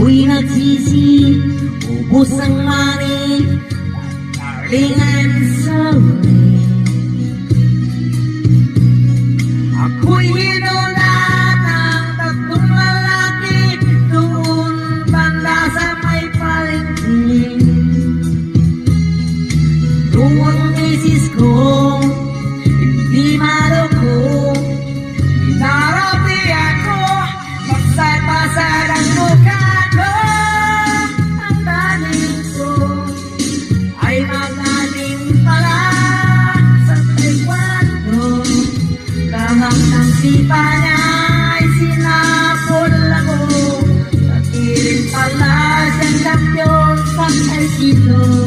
Ako'y nagsisi, ubos ang mani, darling, I'm sorry. Ako'y hinulat ng tatlong lalaki doon banda sa may palengke. Doon misis ko, hindi maroko, hinarapi ako, pasay-pasay ang mukha ko. Ang daling ko ay magaling pala sa taekwondo. Lahat ng sipa niya ay sinapol ako. Sa tirin pala siyang kampiyon sa taekwondo.